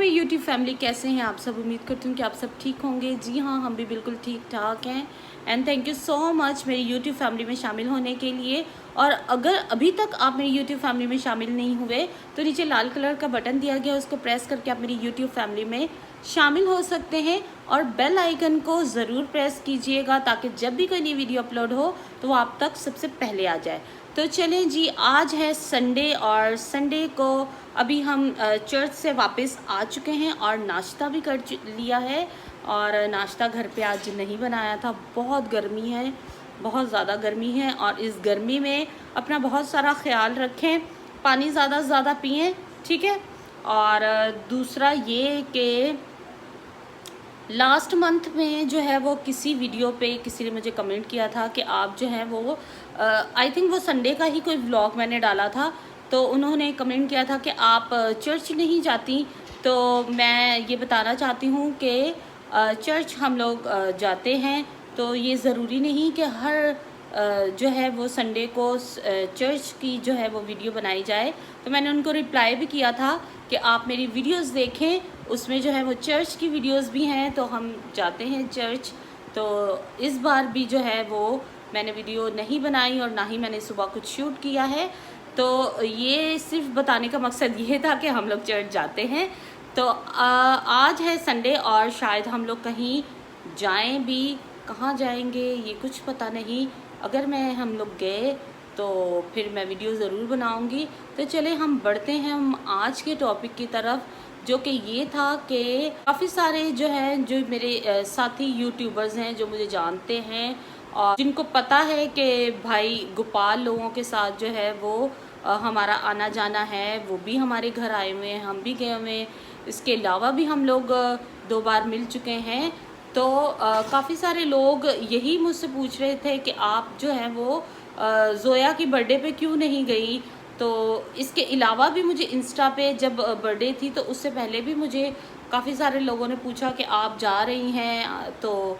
मेरी YouTube family, कैसे हैं आप सब। उम्मीद करती हूँ कि आप सब ठीक होंगे। जी हाँ, हम भी बिल्कुल ठीक ठाक हैं। And thank you so much मेरी यूट्यूब फैमिली में शामिल होने के लिए। और अगर अभी तक आप मेरी यूट्यूब फैमिली में शामिल नहीं हुए तो नीचे लाल कलर का बटन दिया गया, उसको प्रेस करके आप मेरी यूट्यूब फैमिली में शामिल हो सकते हैं। और बेल आइकन को ज़रूर प्रेस कीजिएगा ताकि जब भी कोई नई वीडियो अपलोड हो तो वो आप तक सबसे पहले आ जाए। तो चलें जी, आज है संडे और संडे को अभी हम चर्च से वापस आ चुके हैं और नाश्ता भी कर लिया है। और नाश्ता घर पे आज नहीं बनाया था, बहुत गर्मी है, बहुत ज़्यादा गर्मी है। और इस गर्मी में अपना बहुत सारा ख्याल रखें, पानी ज़्यादा से ज़्यादा पिएं, ठीक है। और दूसरा ये कि लास्ट मंथ में जो है वो किसी वीडियो पे किसी ने मुझे कमेंट किया था कि आप जो है वो आई थिंक वो संडे का ही कोई व्लॉग मैंने डाला था, तो उन्होंने कमेंट किया था कि आप चर्च नहीं जाती। तो मैं ये बताना चाहती हूँ कि चर्च हम लोग जाते हैं। तो ये ज़रूरी नहीं कि हर जो है वो संडे को चर्च की जो है वो वीडियो बनाई जाए। तो मैंने उनको रिप्लाई भी किया था कि आप मेरी वीडियोस देखें, उसमें जो है वो चर्च की वीडियोस भी हैं, तो हम जाते हैं चर्च। तो इस बार भी जो है वो मैंने वीडियो नहीं बनाई और ना ही मैंने सुबह कुछ शूट किया है। तो ये सिर्फ बताने का मकसद ये था कि हम लोग चर्च जाते हैं। तो आज है संडे और शायद हम लोग कहीं जाएं भी। कहाँ जाएंगे ये कुछ पता नहीं। अगर हम लोग गए तो फिर मैं वीडियो ज़रूर बनाऊंगी। तो चले हम बढ़ते हैं हम आज के टॉपिक की तरफ, जो कि ये था कि काफ़ी सारे जो हैं जो मेरे साथी यूट्यूबर्स हैं जो मुझे जानते हैं और जिनको पता है कि भाई गोपाल लोगों के साथ जो है वो हमारा आना जाना है, वो भी हमारे घर आए हुए हैं, हम भी गए हुए हैं। इसके अलावा भी हम लोग 2 बार मिल चुके हैं। तो काफ़ी सारे लोग यही मुझसे पूछ रहे थे कि आप जो है वो ज़ोया की बर्थडे पे क्यों नहीं गई। तो इसके अलावा भी मुझे इंस्टा पे जब बर्थडे थी तो उससे पहले भी मुझे काफ़ी सारे लोगों ने पूछा कि आप जा रही हैं। तो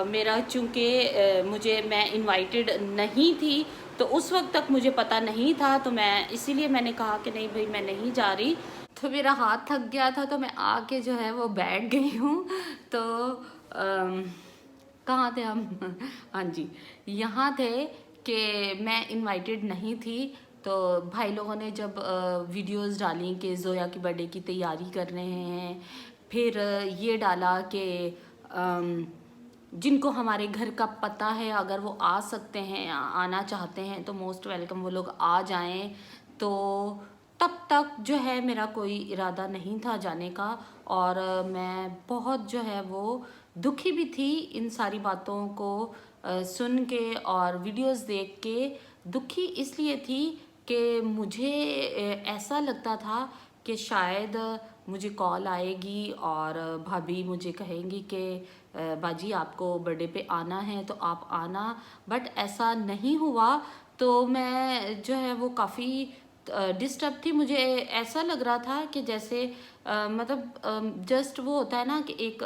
मेरा चूँकि मैं इनवाइटेड नहीं थी तो उस वक्त तक मुझे पता नहीं था, तो मैं इसीलिए मैंने कहा कि नहीं भाई मैं नहीं जा रही। तो मेरा हाथ थक गया था तो मैं आके जो है वो बैठ गई हूँ। तो कहाँ थे हम हाँ जी, यहाँ थे कि मैं इनवाइटेड नहीं थी। तो भाई लोगों ने जब वीडियोस डाली कि ज़ोया की बर्थडे की तैयारी कर रहे हैं, फिर ये डाला कि जिनको हमारे घर का पता है अगर वो आ सकते हैं, आना चाहते हैं तो मोस्ट वेलकम, वो लोग आ जाएं। तो तब तक जो है मेरा कोई इरादा नहीं था जाने का। और मैं बहुत जो है वो दुखी भी थी इन सारी बातों को सुन के और वीडियोस देख के। दुखी इसलिए थी कि मुझे ऐसा लगता था कि शायद मुझे कॉल आएगी और भाभी मुझे कहेंगी कि बाजी आपको बर्थडे पे आना है तो आप आना। बट ऐसा नहीं हुआ। तो मैं जो है वो काफ़ी डिस्टर्ब थी। मुझे ऐसा लग रहा था कि जैसे मतलब जस्ट वो होता है ना कि एक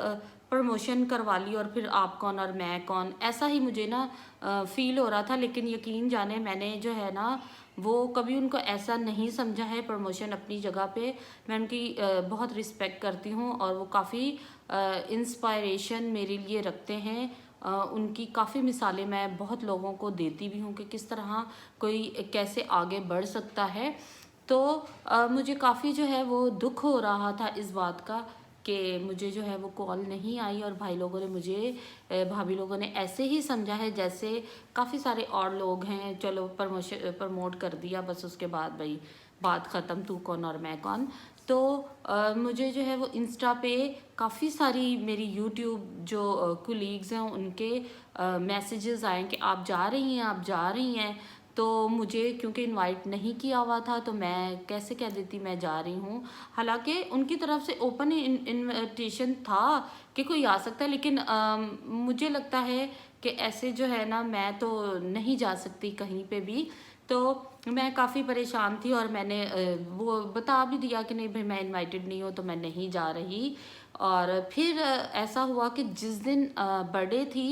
प्रमोशन करवा ली और फिर आप कौन और मैं कौन, ऐसा ही मुझे ना फील हो रहा था। लेकिन यकीन जाने मैंने जो है ना वो कभी उनको ऐसा नहीं समझा है। प्रमोशन अपनी जगह पे, मैं उनकी बहुत रिस्पेक्ट करती हूँ और वो काफ़ी इंस्पायरेशन मेरे लिए रखते हैं। उनकी काफ़ी मिसालें मैं बहुत लोगों को देती भी हूँ कि किस तरह कोई कैसे आगे बढ़ सकता है। तो मुझे काफ़ी जो है वो दुख हो रहा था इस बात का कि मुझे जो है वो कॉल नहीं आई और भाई लोगों ने मुझे भाभी लोगों ने ऐसे ही समझा है जैसे काफ़ी सारे और लोग हैं, चलो प्रमोट कर दिया बस, उसके बाद भाई बात ख़त्म, तू कौन और मैं कौन। तो मुझे जो है वो इंस्टा पे काफ़ी सारी मेरी यूट्यूब जो कुलीग्स हैं उनके मैसेजेस आए कि आप जा रही हैं, आप जा रही हैं। तो मुझे क्योंकि इनवाइट नहीं किया हुआ था तो मैं कैसे कह देती मैं जा रही हूँ। हालांकि उनकी तरफ से ओपन इनविटेशन था कि कोई आ सकता है, लेकिन मुझे लगता है कि ऐसे जो है ना मैं तो नहीं जा सकती कहीं पे भी। तो मैं काफ़ी परेशान थी और मैंने वो बता भी दिया कि नहीं भाई मैं इनवाइटेड नहीं हूँ तो मैं नहीं जा रही। और फिर ऐसा हुआ कि जिस दिन बर्थडे थी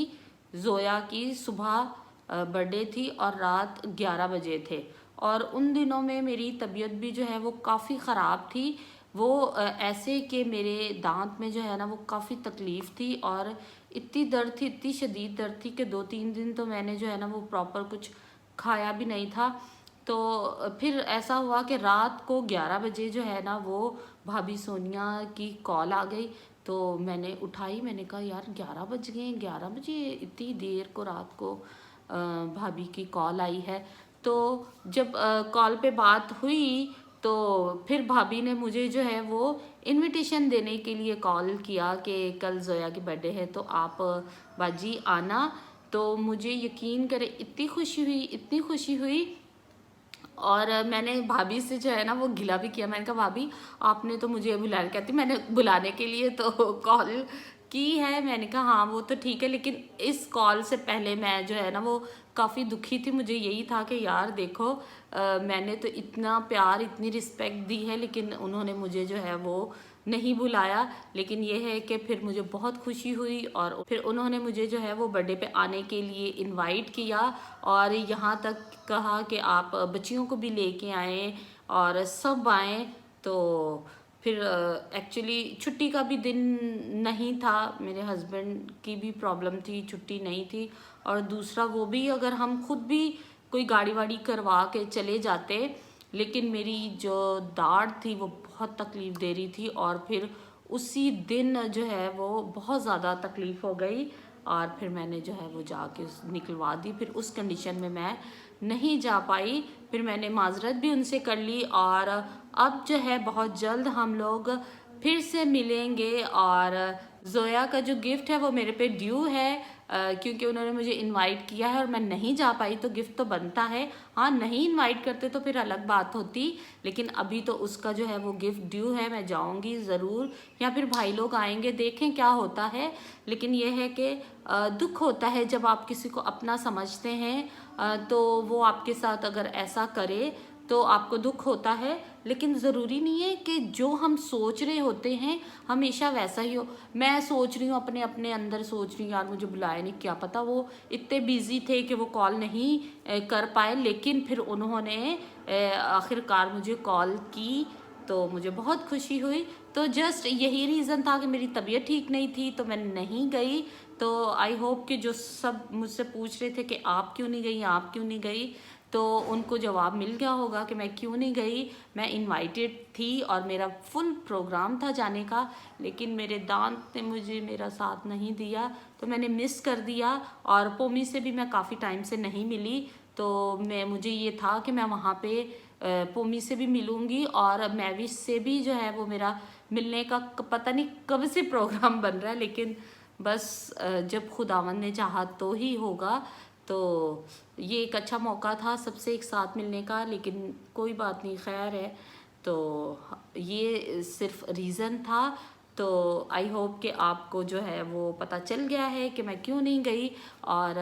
ज़ोया की, सुबह बर्थडे थी और रात 11 बजे थे। और उन दिनों में मेरी तबीयत भी जो है वो काफ़ी ख़राब थी। वो ऐसे कि मेरे दांत में जो है ना वो काफ़ी तकलीफ़ थी और इतनी दर्द थी, इतनी शदीद दर्द थी कि 2-3 दिन तो मैंने जो है ना वो प्रॉपर कुछ खाया भी नहीं था। तो फिर ऐसा हुआ कि रात को 11 बजे जो है ना वो भाभी सोनिया की कॉल आ गई। तो मैंने उठाई, मैंने कहा यार 11 बज गए, 11 बजे इतनी देर को रात को भाभी की कॉल आई है। तो जब कॉल पे बात हुई तो फिर भाभी ने मुझे जो है वो इनविटेशन देने के लिए कॉल किया कि कल जोया की बर्थडे है तो आप बाजी आना। तो मुझे यकीन करें इतनी खुशी हुई, इतनी खुशी हुई। और मैंने भाभी से जो है ना वो गिला भी किया। मैंने कहा भाभी आपने तो मुझे बुलाया, कहती मैंने बुलाने के लिए तो कॉल की है। मैंने कहा हाँ वो तो ठीक है, लेकिन इस कॉल से पहले मैं जो है ना वो काफ़ी दुखी थी। मुझे यही था कि यार देखो मैंने तो इतना प्यार, इतनी रिस्पेक्ट दी है, लेकिन उन्होंने मुझे जो है वो नहीं बुलाया। लेकिन ये है कि फिर मुझे बहुत खुशी हुई और फिर उन्होंने मुझे जो है वो बर्थडे पे आने के लिए इनवाइट किया और यहाँ तक कहा कि आप बच्चियों को भी लेके आएँ और सब आएँ। तो फिर एक्चुअली छुट्टी का भी दिन नहीं था, मेरे हस्बैंड की भी प्रॉब्लम थी, छुट्टी नहीं थी। और दूसरा वो भी अगर हम खुद भी कोई गाड़ी वाड़ी करवा के चले जाते, लेकिन मेरी जो दाढ़ थी वो बहुत तकलीफ़ दे रही थी और फिर उसी दिन जो है वो बहुत ज़्यादा तकलीफ़ हो गई और फिर मैंने जो है वो जाके निकलवा दी। फिर उस कंडीशन में मैं नहीं जा पाई, फिर मैंने माजरत भी उनसे कर ली और अब जो है बहुत जल्द हम लोग फिर से मिलेंगे। और जोया का जो गिफ्ट है वो मेरे पे ड्यू है, क्योंकि उन्होंने मुझे इनवाइट किया है और मैं नहीं जा पाई तो गिफ्ट तो बनता है। हाँ नहीं इनवाइट करते तो फिर अलग बात होती, लेकिन अभी तो उसका जो है वो गिफ्ट ड्यू है, मैं जाऊंगी ज़रूर, या फिर भाई लोग आएंगे, देखें क्या होता है। लेकिन यह है कि दुख होता है जब आप किसी को अपना समझते हैं तो वो आपके साथ अगर ऐसा करे तो आपको दुख होता है। लेकिन ज़रूरी नहीं है कि जो हम सोच रहे होते हैं हमेशा वैसा ही हो। मैं सोच रही हूँ अपने अपने अंदर सोच रही हूँ यार मुझे बुलाया नहीं, क्या पता वो इतने बिजी थे कि वो कॉल नहीं कर पाए, लेकिन फिर उन्होंने आखिरकार मुझे कॉल की तो मुझे बहुत खुशी हुई। तो जस्ट यही रीज़न था कि मेरी तबीयत ठीक नहीं थी तो मैं नहीं गई। तो आई होप कि जो सब मुझसे पूछ रहे थे कि आप क्यों नहीं गई, आप क्यों नहीं गई, तो उनको जवाब मिल गया होगा कि मैं क्यों नहीं गई। मैं इनवाइटेड थी और मेरा फुल प्रोग्राम था जाने का, लेकिन मेरे दांत ने मुझे मेरा साथ नहीं दिया तो मैंने मिस कर दिया। और पोमी से भी मैं काफ़ी टाइम से नहीं मिली, तो मुझे ये था कि मैं वहाँ पे पोमी से भी मिलूँगी और मैविश से भी जो है वो मेरा मिलने का पता नहीं कब से प्रोग्राम बन रहा है, लेकिन बस जब खुदावन ने चाहा तो ही होगा। तो ये एक अच्छा मौका था सबसे एक साथ मिलने का, लेकिन कोई बात नहीं, खैर है। तो ये सिर्फ रीज़न था। तो आई होप कि आपको जो है वो पता चल गया है कि मैं क्यों नहीं गई। और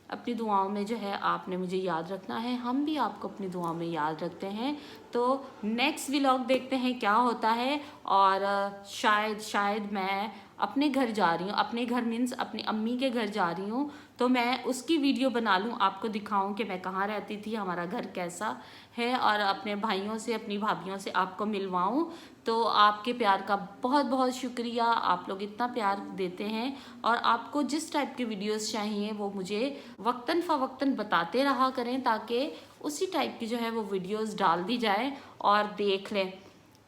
अपनी दुआओं में जो है आपने मुझे याद रखना है, हम भी आपको अपनी दुआओं में याद रखते हैं। तो नेक्स्ट व्लॉग देखते हैं क्या होता है। और शायद मैं अपने घर जा रही हूँ, अपने घर मीन्स अपनी अम्मी के घर जा रही हूँ, तो मैं उसकी वीडियो बना लूँ, आपको दिखाऊँ कि मैं कहाँ रहती थी, हमारा घर कैसा है, और अपने भाइयों से अपनी भाभीयों से आपको मिलवाऊँ। तो आपके प्यार का बहुत बहुत शुक्रिया, आप लोग इतना प्यार देते हैं और आपको जिस टाइप की वीडियोस चाहिए वो मुझे वक्तन फ़वक्तन बताते रहा करें, ताकि उसी टाइप की जो है वो वीडियोस डाल दी जाए और देख लें,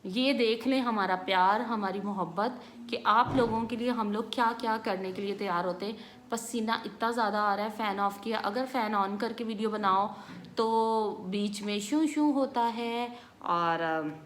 ये देख लें हमारा प्यार, हमारी मोहब्बत, कि आप लोगों के लिए हम लोग क्या क्या करने के लिए तैयार होते हैं। पसीना इतना ज़्यादा आ रहा है, फ़ैन ऑफ़ किया, अगर फ़ैन ऑन करके वीडियो बनाओ तो बीच में शू शू होता है। और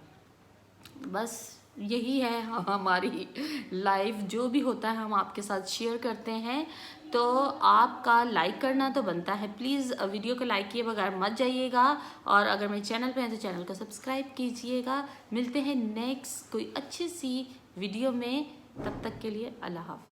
बस यही है हमारी लाइफ, जो भी होता है हम आपके साथ शेयर करते हैं। तो आपका लाइक करना तो बनता है, प्लीज़ वीडियो को लाइक किए बगैर मत जाइएगा। और अगर मेरे चैनल पे हैं तो चैनल को सब्सक्राइब कीजिएगा। मिलते हैं नेक्स्ट कोई अच्छी सी वीडियो में, तब तक के लिए अल्लाह हाफ़िज़।